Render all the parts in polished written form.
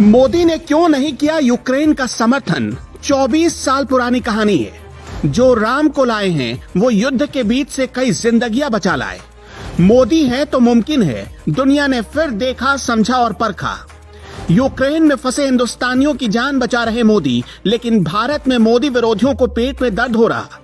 मोदी ने क्यों नहीं किया यूक्रेन का समर्थन? 24 साल पुरानी कहानी है। जो राम को लाए हैं वो युद्ध के बीच से कई जिंदगियां बचा लाए। मोदी है तो मुमकिन है। दुनिया ने फिर देखा, समझा और परखा। यूक्रेन में फंसे हिंदुस्तानियों की जान बचा रहे मोदी, लेकिन भारत में मोदी विरोधियों को पेट में दर्द हो रहा।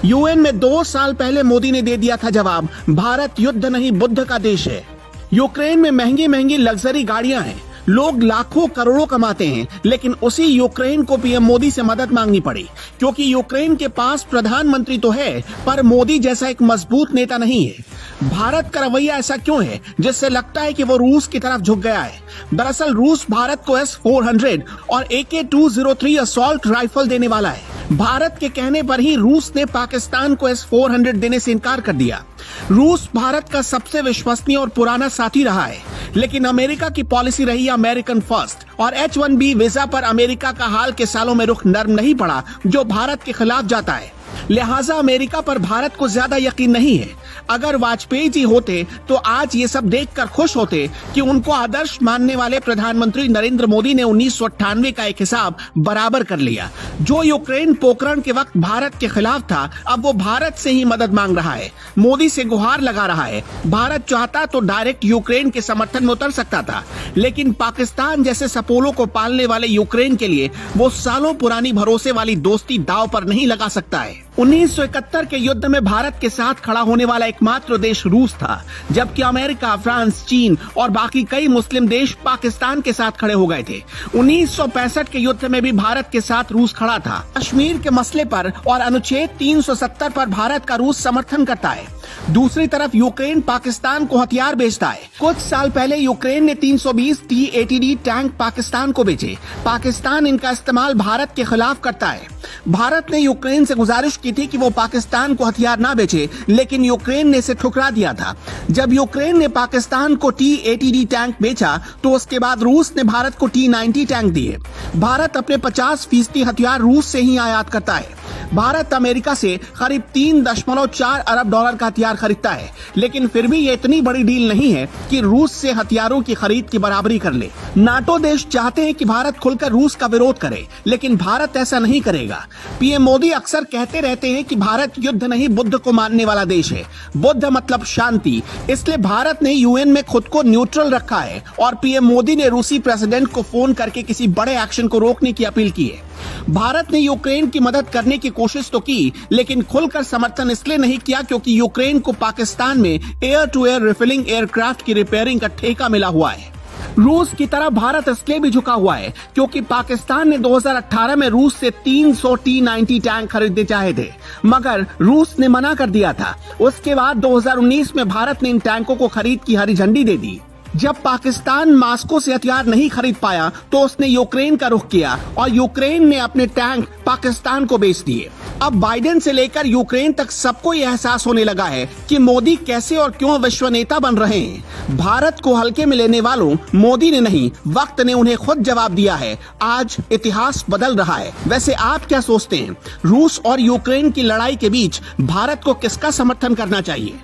यूएन में 2 साल पहले मोदी ने दे दिया था जवाब, भारत युद्ध नहीं बुद्ध का देश है। यूक्रेन में महंगी महंगी लग्जरी गाड़ियां हैं, लोग लाखों करोड़ों कमाते हैं, लेकिन उसी यूक्रेन को पीएम मोदी से मदद मांगनी पड़ी, क्योंकि यूक्रेन के पास प्रधानमंत्री तो है पर मोदी जैसा एक मजबूत नेता नहीं है। भारत का रवैया ऐसा क्यों है जिससे लगता है कि वो रूस की तरफ झुक गया है? दरअसल रूस भारत को S-400 और AK-203 असॉल्ट राइफल देने वाला है। भारत के कहने पर ही रूस ने पाकिस्तान को S-400 देने से इनकार कर दिया। रूस भारत का सबसे विश्वसनीय और पुराना साथी रहा है, लेकिन अमेरिका की पॉलिसी रही अमेरिकन फर्स्ट और H-1B वीजा पर अमेरिका का हाल के सालों में रुख नर्म नहीं पड़ा, जो भारत के खिलाफ जाता है। लिहाजा अमेरिका पर भारत को ज्यादा यकीन नहीं है। अगर वाजपेयी जी होते तो आज ये सब देखकर खुश होते कि उनको आदर्श मानने वाले प्रधानमंत्री नरेंद्र मोदी ने 1998 का एक हिसाब बराबर कर लिया। जो यूक्रेन पोखरण के वक्त भारत के खिलाफ था, अब वो भारत से ही मदद मांग रहा है, मोदी से गुहार लगा रहा है। भारत चाहता तो डायरेक्ट यूक्रेन के समर्थन में उतर सकता था, लेकिन पाकिस्तान जैसे सपोलों को पालने वाले यूक्रेन के लिए वो सालों पुरानी भरोसे वाली दोस्ती दांव पर नहीं लगा सकता है। 1971 के युद्ध में भारत के साथ खड़ा होने वाला एकमात्र देश रूस था, जबकि अमेरिका, फ्रांस, चीन और बाकी कई मुस्लिम देश पाकिस्तान के साथ खड़े हो गए थे। 1965 के युद्ध में भी भारत के साथ रूस खड़ा था। कश्मीर के मसले पर और अनुच्छेद 370 पर भारत का रूस समर्थन करता है। दूसरी तरफ यूक्रेन पाकिस्तान को हथियार बेचता है। कुछ साल पहले यूक्रेन ने 320 T-80D टैंक पाकिस्तान को बेचे। पाकिस्तान इनका इस्तेमाल भारत के खिलाफ करता है। भारत ने यूक्रेन से गुजारिश की थी कि वो पाकिस्तान को हथियार ना बेचे, लेकिन यूक्रेन ने इसे ठुकरा दिया था। जब यूक्रेन ने पाकिस्तान को T-80D टैंक बेचा तो उसके बाद रूस ने भारत को T-90 टैंक दिए। भारत अपने 50% हथियार रूस से ही आयात करता है। भारत अमेरिका से करीब $3.4 अरब का हथियार खरीदता है, लेकिन फिर भी ये इतनी बड़ी डील नहीं है कि रूस से हथियारों की खरीद की बराबरी कर ले। नाटो देश चाहते हैं कि भारत खुलकर रूस का विरोध करे, लेकिन भारत ऐसा नहीं करेगा। पीएम मोदी अक्सर कहते रहते हैं कि भारत युद्ध नहीं बुद्ध को मानने वाला देश है। बुद्ध मतलब शांति, इसलिए भारत ने यूएन में खुद को न्यूट्रल रखा है और पीएम मोदी ने रूसी प्रेसिडेंट को फोन करके किसी बड़े एक्शन को रोकने की अपील की है। भारत ने यूक्रेन की मदद करने की कोशिश तो की, लेकिन खुलकर समर्थन इसलिए नहीं किया क्योंकि यूक्रेन को पाकिस्तान में air to air refilling aircraft की रिपेयरिंग का ठेका मिला हुआ है। रूस की तरफ भारत इसलिए भी झुका हुआ है क्योंकि पाकिस्तान ने 2018 में रूस से 300 T-90 टैंक खरीदने चाहे थे, मगर रूस ने मना कर दिया था। उसके बाद 2019 में भारत ने इन टैंकों को खरीद की हरी झंडी दे दी। जब पाकिस्तान मॉस्को से हथियार नहीं खरीद पाया तो उसने यूक्रेन का रुख किया और यूक्रेन ने अपने टैंक पाकिस्तान को बेच दिए। अब बाइडेन से लेकर यूक्रेन तक सबको यह एहसास होने लगा है कि मोदी कैसे और क्यों विश्व नेता बन रहे हैं। भारत को हल्के में लेने वालों मोदी ने नहीं, वक्त ने उन्हें खुद जवाब दिया है। आज इतिहास बदल रहा है। वैसे आप क्या सोचते हैं? रूस और यूक्रेन की लड़ाई के बीच भारत को किसका समर्थन करना चाहिए?